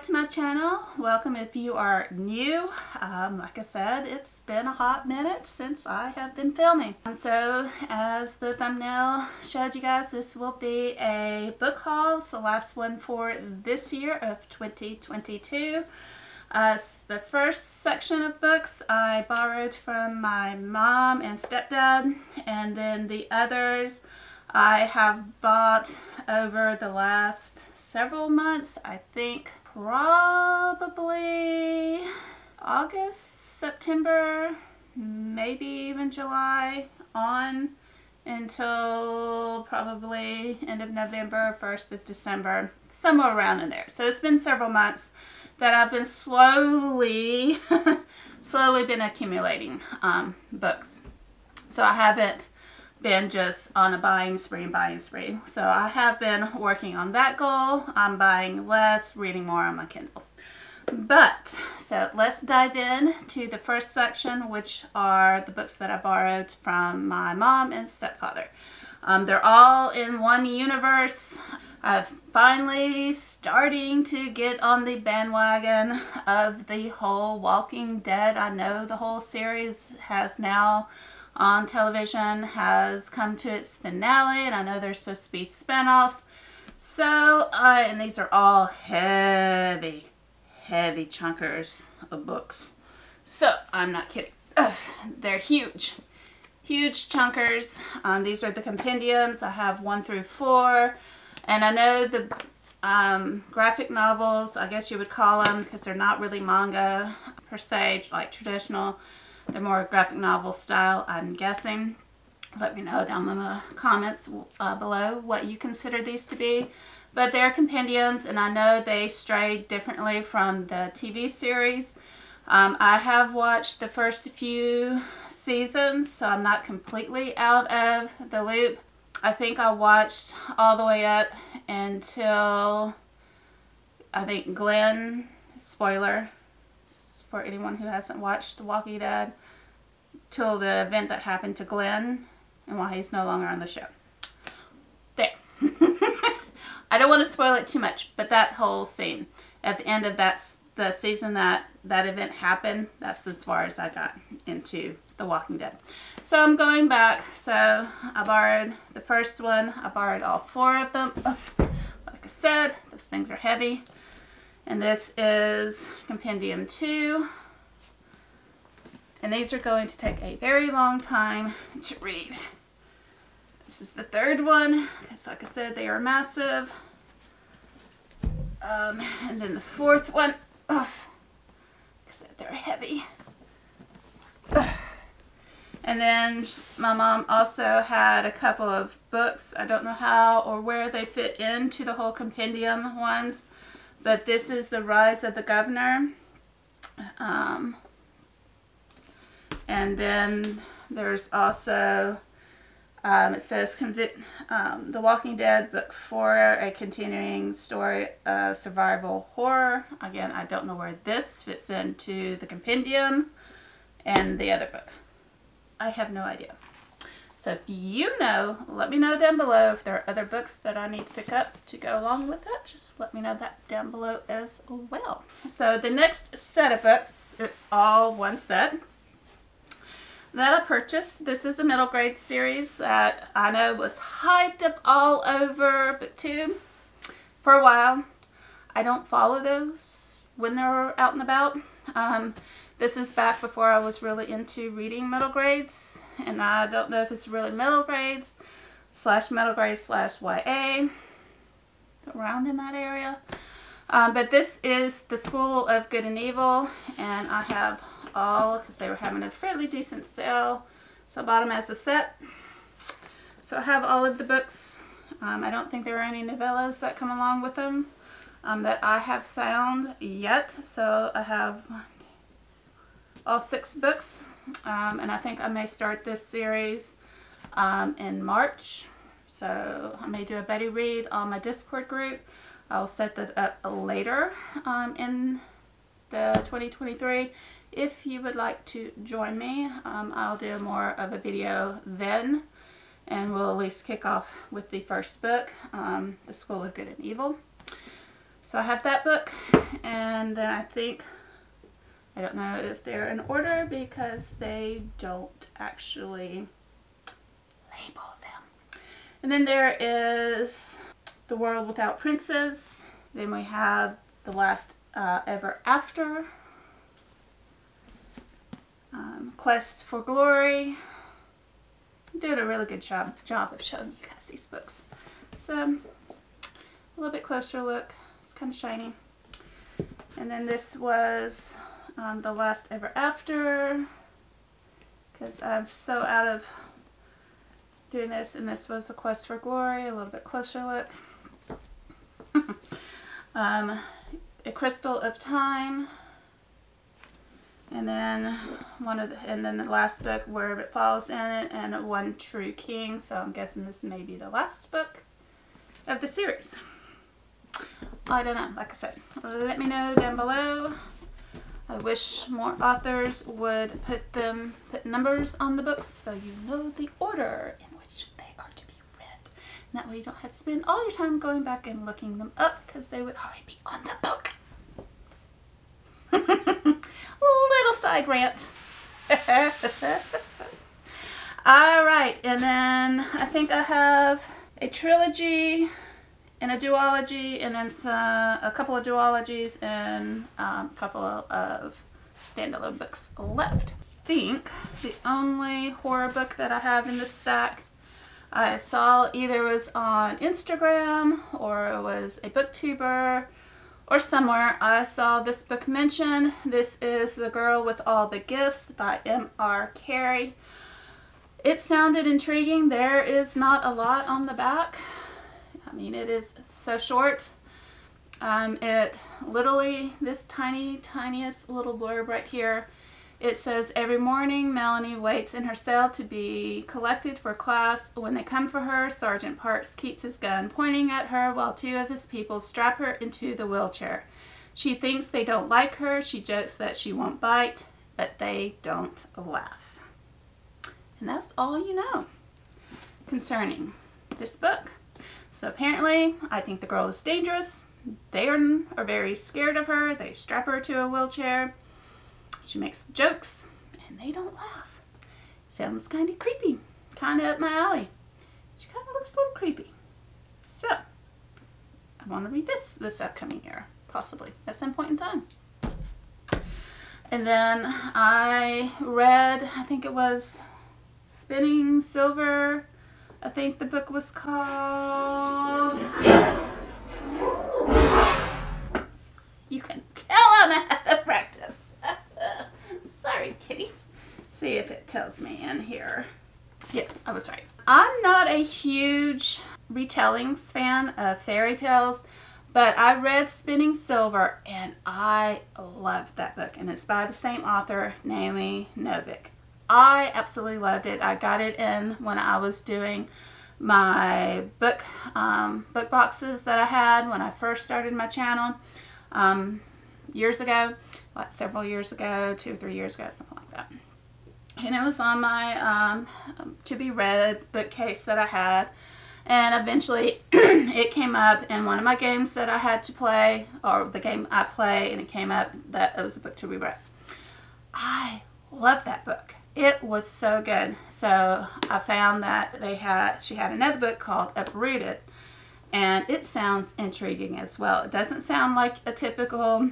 back to my channel. Welcome if you are new. Like I said, it's been a hot minute since I have been filming. So as the thumbnail showed you guys, this will be a book haul. It's the last one for this year of 2022. The first section of books I borrowed from my mom and stepdad, and then the others I have bought over the last several months. I think probably August, September, maybe even July on until probably end of November, 1st of December, somewhere around in there. So it's been several months that I've been slowly been accumulating books. So I haven't been just on a buying spree. So I have been working on that goal. I'm buying less, reading more on my Kindle. But, so let's dive in to the first section, which are the books that I borrowed from my mom and stepfather. They're all in one universe. I'm finally starting to get on the bandwagon of the whole Walking Dead. I know the whole series has now on television has come to its finale, and I know there's supposed to be spin-offs. So, and these are all heavy chunkers of books. So, I'm not kidding. Ugh, they're huge chunkers. These are the compendiums. I have 1 through 4. And I know the graphic novels, I guess you would call them, because they're not really manga per se, like traditional. They're more graphic novel style, I'm guessing. Let me know down in the comments below what you consider these to be. But they're compendiums, and I know they stray differently from the TV series. I have watched the first few seasons, so I'm not completely out of the loop. I think I watched all the way up until, I think Glenn, spoiler for anyone who hasn't watched The Walking Dead, till the event that happened to Glenn and why he's no longer on the show. There. I don't want to spoil it too much, but that whole scene at the end of the season that event happened, that's as far as I got into The Walking Dead. So I'm going back. So I borrowed the first one. I borrowed all 4 of them. Like I said, those things are heavy. And this is Compendium 2. And these are going to take a very long time to read. This is the 3rd one, because like I said, they are massive. And then the 4th one, like I said, they're heavy. And then my mom also had a couple of books. I don't know how or where they fit into the whole compendium ones. But this is The Rise of the Governor. And then there's also, it says The Walking Dead Book 4, a continuing story of survival horror. Again, I don't know where this fits into the compendium and the other book. I have no idea. So if you know, let me know down below if there are other books that I need to pick up to go along with that. Just let me know that down below as well. So the next set of books, it's all one set that I purchased. This is a middle grade series that I know was hyped up all over BookTube for a while. I don't follow those when they're out and about. This is back before I was really into reading middle grades, and I don't know if it's really middle grades / middle grades / YA, around in that area. But this is The School of Good and Evil, and I have all, because they were having a fairly decent sale, so I bought them as a set. So I have all of the books. I don't think there are any novellas that come along with them that I have found yet. So I have all 6 books, and I think I may start this series in March. So I may do a Betty Read on my Discord group. I'll set that up later in the 2023. If you would like to join me, I'll do more of a video then, and we'll at least kick off with the first book, The School of Good and Evil. So I have that book, and then I think, I don't know if they're in order because they don't actually label them. And then there is The World Without Princes. Then we have The Last Ever After. Quest for Glory. I'm doing a really good job of showing you guys these books. So, a little bit closer look. It's kind of shiny. And then this was The Last Ever After, because I'm so out of doing this. And this was A Quest for Glory. A little bit closer look. A Crystal of Time. And then the last book, Wherever It Falls in It, and One True King. So I'm guessing this may be the last book of the series. I don't know. Like I said, let me know down below. I wish more authors would put numbers on the books so you know the order in which they are to be read. And that way you don't have to spend all your time going back and looking them up, because they would already be on the book. Little side rant. Alright, and then I think I have a trilogy and a duology, and then a couple of duologies and a couple of standalone books left. I think the only horror book that I have in this stack I saw either was on Instagram or it was a booktuber or somewhere. I saw this book mentioned. This is The Girl with All the Gifts by M.R. Carey. It sounded intriguing. There is not a lot on the back. I mean, it is so short. It literally, this tiniest little blurb right here, it says, every morning Melanie waits in her cell to be collected for class. When they come for her, Sergeant Parks keeps his gun pointing at her while two of his people strap her into the wheelchair. She thinks they don't like her. She jokes that she won't bite, but they don't laugh. And that's all you know concerning this book. So apparently, I think the girl is dangerous. They are very scared of her. They strap her to a wheelchair. She makes jokes, and they don't laugh. Sounds kind of creepy. Kind of up my alley. She kind of looks a little creepy. So, I want to read this upcoming year. Possibly. At some point in time. And then I read, I think it was Spinning Silver. I think the book was called... You can tell I'm out of practice. Sorry, kitty. See if it tells me in here. Yes, I was right. I'm not a huge retellings fan of fairy tales, but I read Spinning Silver and I loved that book. And it's by the same author, Naomi Novik. I absolutely loved it. I got it in when I was doing my book boxes that I had when I first started my channel years ago, like several years ago, 2 or 3 years ago, something like that. And it was on my to be read bookcase that I had, and eventually it came up in one of my games that I had to play, or the game I play, and it came up that it was a book to be read. I loved that book. It was so good. So I found that she had another book called Uprooted, and it sounds intriguing as well. It doesn't sound like a typical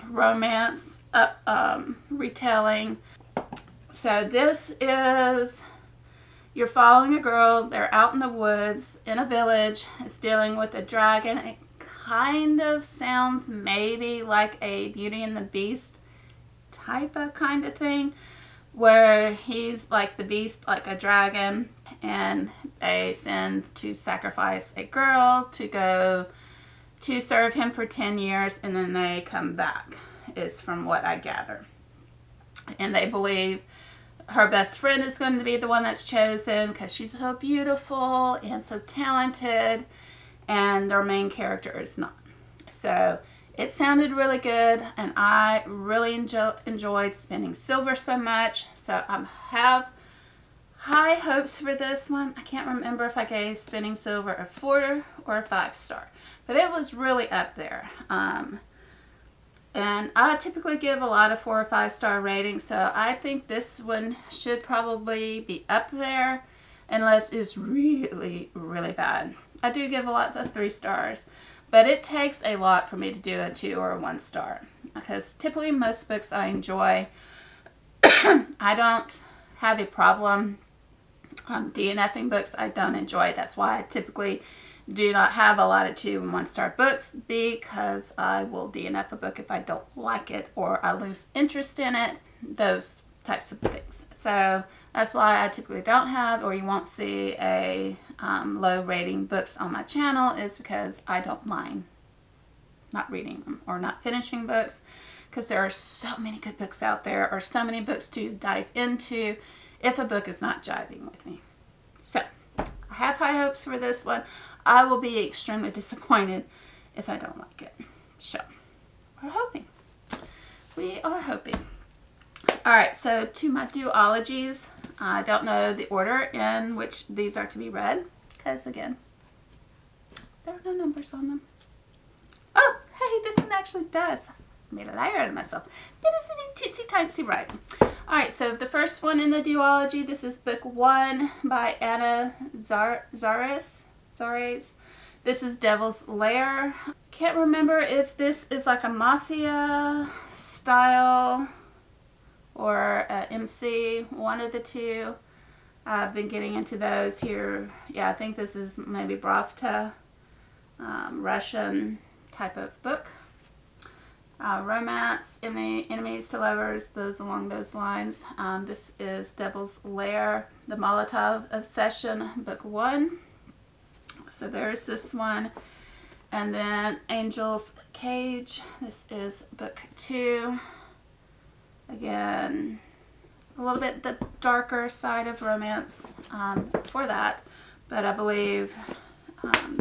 romance retelling. So this is, you're following a girl. They're out in the woods in a village. It's dealing with a dragon. It kind of sounds maybe like a Beauty and the Beast type of kind of thing, where he's like the beast, like a dragon, and they send to sacrifice a girl to go to serve him for 10 years, and then they come back, is from what I gather. And they believe her best friend is going to be the one that's chosen because she's so beautiful and so talented, and their main character is not. So it sounded really good, and I really enjoyed Spinning Silver so much. So I have high hopes for this one. I can't remember if I gave Spinning Silver a 4 or a 5-star, but it was really up there. And I typically give a lot of 4 or 5-star ratings, so I think this one should probably be up there unless it's really, really bad. I do give a lot of 3 stars, but it takes a lot for me to do a 2 or a 1 star, because typically most books I enjoy. I don't have a problem DNFing books I don't enjoy. That's why I typically do not have a lot of 2 and 1 star books, because I will DNF a book if I don't like it or I lose interest in it, those types of things. So that's why I typically don't have, or you won't see a low rating books on my channel, is because I don't mind not reading them or not finishing books, because there are so many good books out there, or so many books to dive into if a book is not jiving with me. So I have high hopes for this one. I will be extremely disappointed if I don't like it. So we're hoping. We are hoping. Alright, so to my duologies, I don't know the order in which these are to be read, because again, there are no numbers on them. Oh, hey, this one actually does. I made a liar out of myself. It is an itsy-titsy right. Alright, so the first one in the duology, this is book 1 by Anna Zares. This is Devil's Lair. Can't remember if this is like a mafia style or MC, one of the two. I've been getting into those here. Yeah, I think this is maybe Bravta, Russian type of book. Romance, enemies to lovers, those along those lines. This is Devil's Lair, The Molotov Obsession, book 1. So there's this one. And then Angel's Cage, this is book 2. Again, a little bit the darker side of romance for that, but I believe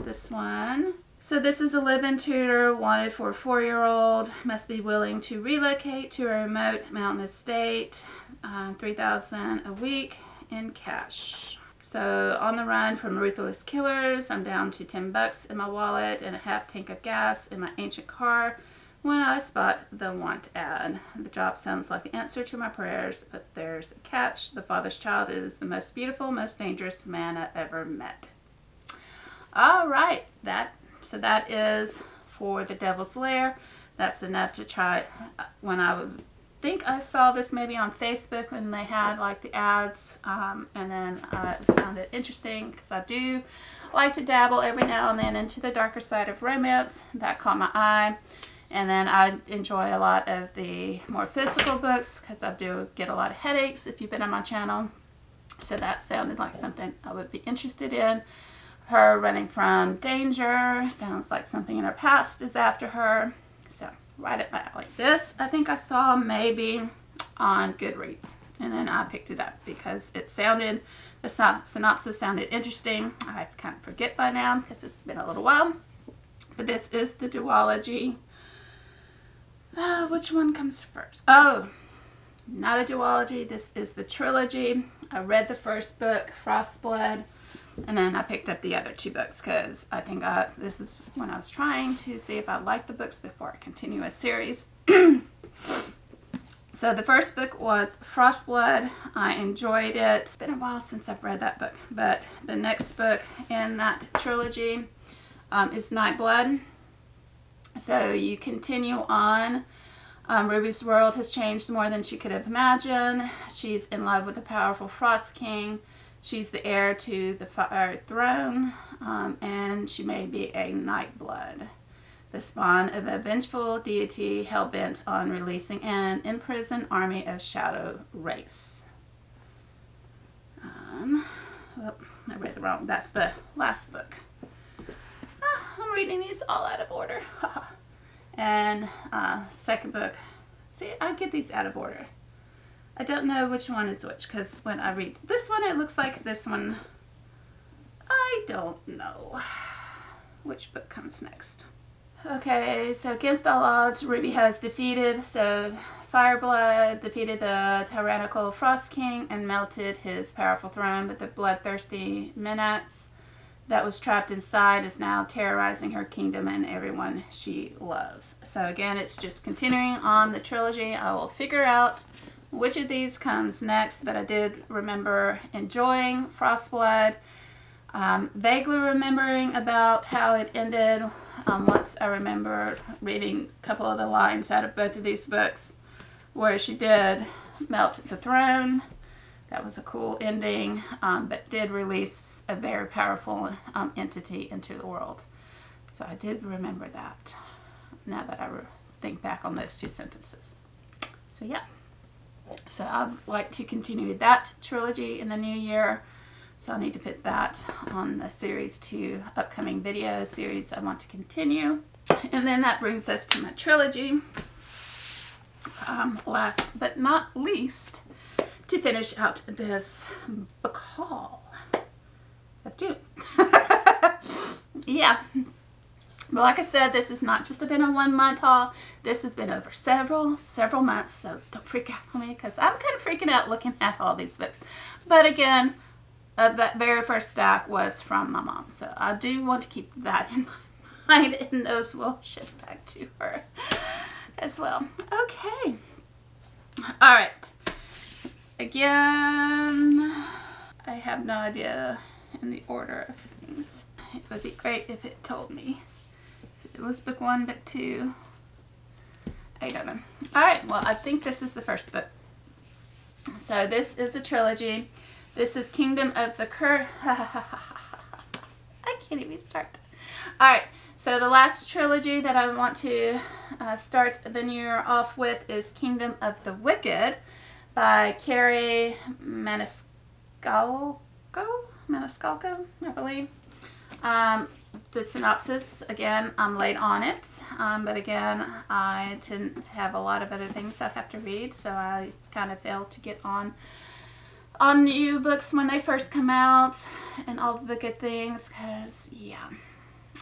this one. So this is a live-in tutor wanted for a 4-year-old, must be willing to relocate to a remote mountain estate, $3,000 a week in cash. So on the run from ruthless killers, I'm down to $10 in my wallet and a half tank of gas in my ancient car when I spot the want ad. The job sounds like the answer to my prayers, but there's a catch. The father's child is the most beautiful, most dangerous man I ever met. All right, so that is for the Devil's Lair. That's enough to try. When I would think I saw this maybe on Facebook when they had like the ads, and then it sounded interesting, because I do like to dabble every now and then into the darker side of romance. That caught my eye. And then I enjoy a lot of the more physical books, because I do get a lot of headaches if you've been on my channel. So that sounded like something I would be interested in. Her running from danger, sounds like something in her past is after her. So right up my alley. This I think I saw maybe on Goodreads, and then I picked it up because it sounded, the synopsis sounded interesting. I kind of forget by now because it's been a little while. But this is the duology. Which one comes first? Oh, not a duology. This is the trilogy. I read the first book, Frostblood, and then I picked up the other 2 books, because I think this is when I was trying to see if I liked the books before I continue a series. So the first book was Frostblood. I enjoyed it. It's been a while since I've read that book, but the next book in that trilogy is Nightblood. So you continue on. Ruby's world has changed more than she could have imagined. She's in love with the powerful Frost King. She's the heir to the Fire Throne, and she may be a Nightblood, the spawn of a vengeful deity hell-bent on releasing an imprisoned army of shadow race. Oh, I read it wrong. That's the last book. I'm reading these all out of order. And second book. See, I get these out of order. I don't know which one is which, because when I read this one, it looks like this one. I don't know which book comes next. Okay, so against all odds, Ruby has defeated. So Fireblood defeated the tyrannical Frost King and melted his powerful throne, but the bloodthirsty Menats that was trapped inside is now terrorizing her kingdom and everyone she loves. So again, it's just continuing on the trilogy. I will figure out which of these comes next, but I did remember enjoying Frostblood. Vaguely remembering about how it ended. Once I remember reading a couple of the lines out of both of these books where she did melt the throne. That was a cool ending, but did release a very powerful entity into the world. So I did remember that, now that I think back on those two sentences. So yeah, so I'd like to continue that trilogy in the new year. So I need to put that on the series 2 upcoming video series I want to continue. And then that brings us to my trilogy. Last but not least, to finish out this book haul of June. Yeah. But like I said, this has not just been a 1 month haul. This has been over several months. So don't freak out on me, because I'm kind of freaking out looking at all these books. But again, that very first stack was from my mom. So I do want to keep that in mind, and those will ship back to her as well. Okay. All right. Again, I have no idea in the order of things. It would be great if it told me. If it was book 1, book 2. I don't know. Alright, well, I think this is the first book. So this is a trilogy. This is Kingdom of the I can't even start. Alright, so the last trilogy that I want to start the new year off with is Kingdom of the Wicked by Carrie Maniscalco, I believe. The synopsis, again, I'm late on it, but again, I didn't have a lot of other things I have to read, so I kind of failed to get on new books when they first come out and all the good things, because, yeah,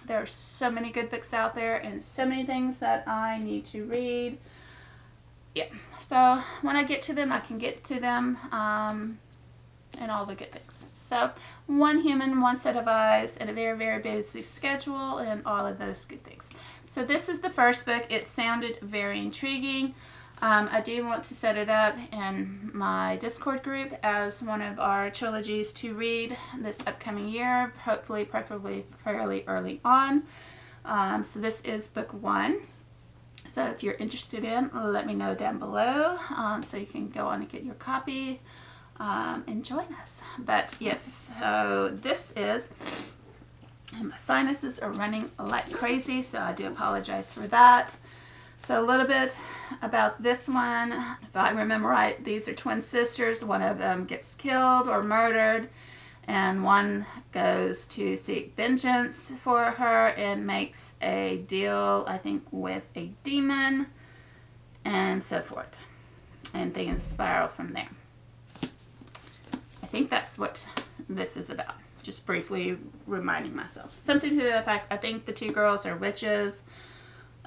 there are so many good books out there and so many things that I need to read. Yeah, so when I get to them, I can get to them, and all the good things. So, one human, one set of eyes, and a very, very busy schedule, and all of those good things. So this is the first book. It sounded very intriguing. I do want to set it up in my Discord group as one of our trilogies to read this upcoming year, hopefully, preferably fairly early on. So this is book 1. So if you're interested in, let me know down below, so you can go on and get your copy and join us. But yes, so this is, and my sinuses are running like crazy, so I do apologize for that. So a little bit about this one. If I remember right, these are twin sisters. One of them gets killed or murdered, and one goes to seek vengeance for her and makes a deal, I think, with a demon and so forth. And things spiral from there. I think that's what this is about. Just briefly reminding myself. Something to the effect, I think the two girls are witches,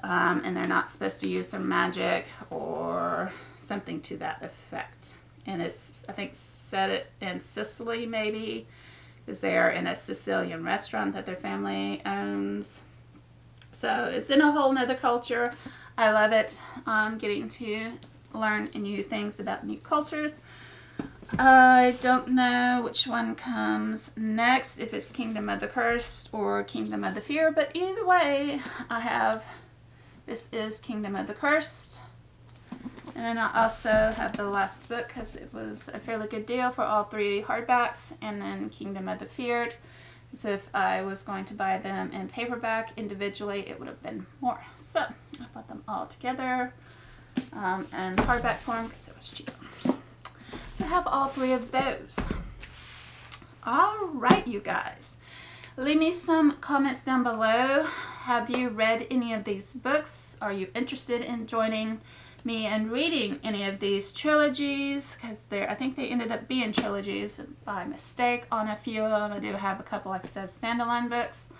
and they're not supposed to use their magic or something to that effect. And it's, I think, set it in Sicily maybe, because they are in a Sicilian restaurant that their family owns. So it's in a whole nother culture. I love it. Getting to learn new things about new cultures. I don't know which one comes next, if it's Kingdom of the Cursed or Kingdom of the Fear, but either way, I have, this is Kingdom of the Cursed. And then I also have the last book, because it was a fairly good deal for all 3 hardbacks, and then Kingdom of the Feared. So if I was going to buy them in paperback individually, it would have been more. So I bought them all together in hardback form because it was cheaper. So I have all 3 of those. Alright, you guys. Leave me some comments down below. Have you read any of these books? Are you interested in joining me and reading any of these trilogies? Because I think they ended up being trilogies by mistake on a few of them. I do have a couple, like I said, standalone books.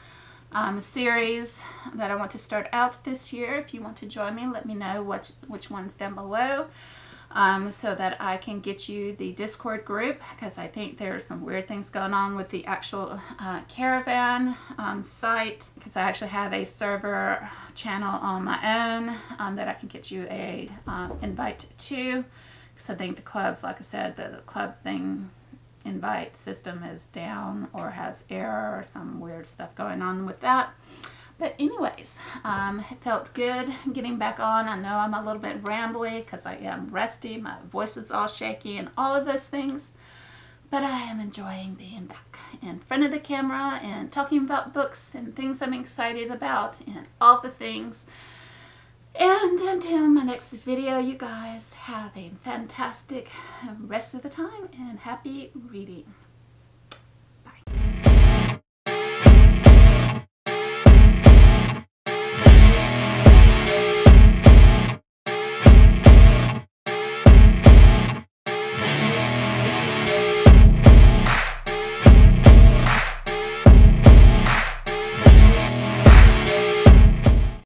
A series that I want to start out this year. If you want to join me, let me know which ones down below. so that I can get you the Discord group, because I think there's some weird things going on with the actual caravan site, because I actually have a server channel on my own that I can get you a invite to, because I think the clubs, like I said, the club thing invite system is down or has error or some weird stuff going on with that. But anyways, it felt good getting back on. I know I'm a little bit rambly because I am rusty. My voice is all shaky and all of those things. But I am enjoying being back in front of the camera and talking about books and things I'm excited about and all the things. And until my next video, you guys have a fantastic rest of the time and happy reading.